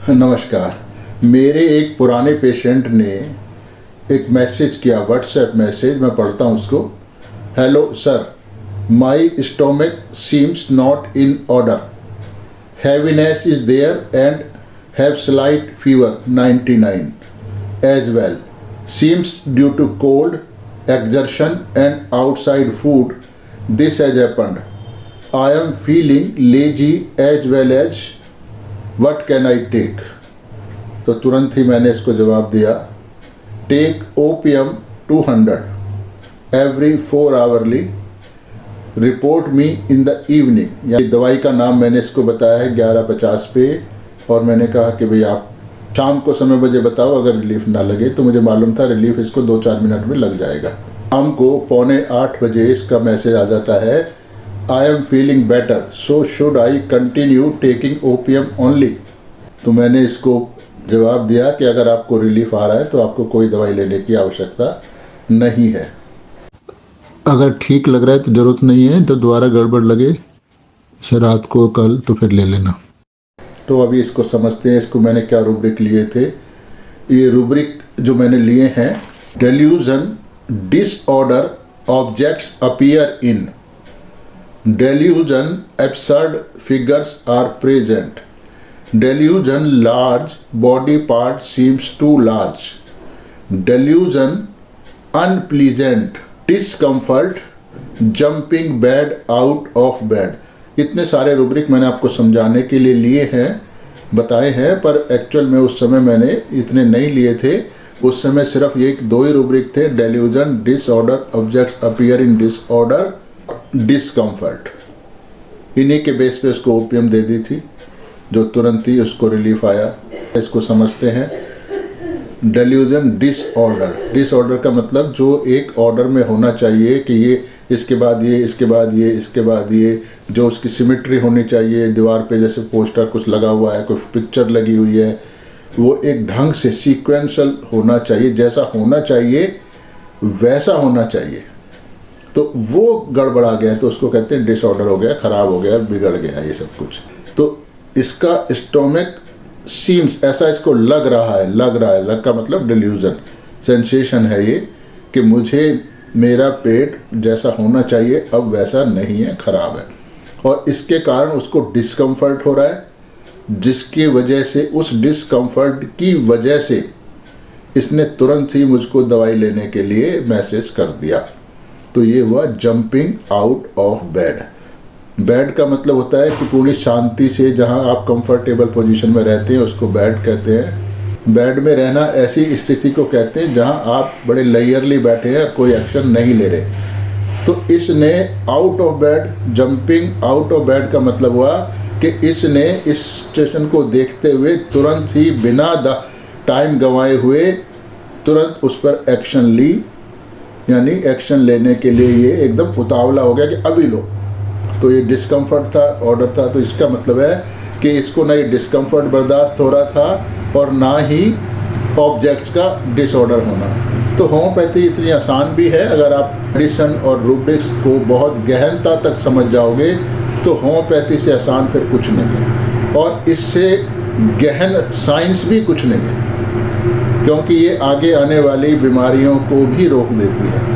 नमस्कार। मेरे एक पुराने पेशेंट ने एक मैसेज किया, व्हाट्सएप मैसेज, मैं पढ़ता हूँ उसको। Hello sir, my stomach seems not in order, heaviness is there and have slight fever 99 as well, seems due to cold, exertion and outside food. This has happened. I am feeling lazy as well as what can I take? तो तुरंत ही मैंने इसको जवाब दिया, take opium 200 every 4 hourly, report me in the evening. या दवाई का नाम मैंने इसको बताया है 11:50 पे, और मैंने कहा कि भाई आप शाम को समय बजे बताओ, अगर रिलीफ ना लगे तो मुझे मालूम था रिलीफ इसको 2-4 मिनट में लग जाएगा। शाम को 7:45 बजे इसका मैसेज आ जाता है, I am feeling better, so should I continue taking opium only. तो मैंने इसको जवाब दिया कि अगर आपको रिलीफ आ रहा है तो आपको कोई दवाई लेने की आवश्यकता नहीं है, अगर ठीक लग रहा है तो ज़रूरत नहीं है, तो दोबारा गड़बड़ लगे रात को कल तो फिर ले लेना। तो अभी इसको समझते हैं, इसको मैंने क्या रूब्रिक लिए थे। ये रूब्रिक जो मैंने लिए हैं, delusion disorder objects appear in, delusion absurd figures are present, delusion large body part seems to large, delusion unpleasant, discomfort, jumping bed out of bed. इतने सारे रूब्रिक मैंने आपको समझाने के लिए लिए हैं, बताए हैं, पर एक्चुअल में उस समय मैंने इतने नहीं लिए थे। उस समय सिर्फ ये 2 ही रूब्रिक थे, डेल्यूजन, डिसऑर्डर, ऑब्जेक्ट्स अपीयर इन डिसऑर्डर, डिसकम्फर्ट। इन्हीं के बेस पे उसको ओपियम दे दी थी, जो तुरंत ही उसको रिलीफ आया। इसको समझते हैं। डेल्यूजन डिसऑर्डर, डिसऑर्डर का मतलब जो एक ऑर्डर में होना चाहिए कि ये इसके बाद ये, इसके बाद ये, इसके बाद ये, जो उसकी सिमेट्री होनी चाहिए, दीवार पे जैसे पोस्टर कुछ लगा हुआ है, कोई पिक्चर लगी हुई है, वो एक ढंग से सीक्वेंशल होना चाहिए, जैसा होना चाहिए वैसा होना चाहिए। तो वो गड़बड़ा गया तो उसको कहते हैं डिसऑर्डर हो गया, ख़राब हो गया, बिगड़ गया ये सब कुछ। तो इसका स्टोमक सीम्स, ऐसा इसको लग रहा है, लग का मतलब डिल्यूजन, सेंसेशन है ये कि मुझे मेरा पेट जैसा होना चाहिए अब वैसा नहीं है, ख़राब है, और इसके कारण उसको डिस्कम्फर्ट हो रहा है, जिसकी वजह से, उस डिस्कम्फर्ट की वजह से इसने तुरंत ही मुझको दवाई लेने के लिए मैसेज कर दिया। तो ये हुआ jumping out of bed. Bed का मतलब होता है कि पूरी शांति से जहां आप कंफर्टेबल पोजीशन में रहते हैं उसको बेड कहते हैं। बेड में रहना ऐसी स्थिति को कहते हैं जहां आप बड़े लेयरली बैठे हैं और कोई एक्शन नहीं ले रहे। तो इसने out of bed, jumping out of bed का मतलब हुआ कि इसने इस सिचुएशन को देखते हुए तुरंत ही बिना टाइम गंवाए हुए तुरंत उस पर एक्शन ली, यानी एक्शन लेने के लिए ये एकदम उतावला हो गया कि अभी लो। तो ये डिस्कम्फर्ट था, ऑर्डर था, तो इसका मतलब है कि इसको ना ये डिस्कम्फर्ट बर्दाश्त हो रहा था और ना ही ऑब्जेक्ट्स का डिसऑर्डर होना। तो होम्योपैथी इतनी आसान भी है, अगर आप मेडिसिन और रूब्रिक्स को बहुत गहनता तक समझ जाओगे तो होम्योपैथी से आसान फिर कुछ नहीं है, और इससे गहन साइंस भी कुछ नहीं है, क्योंकि ये आगे आने वाली बीमारियों को भी रोक देती है।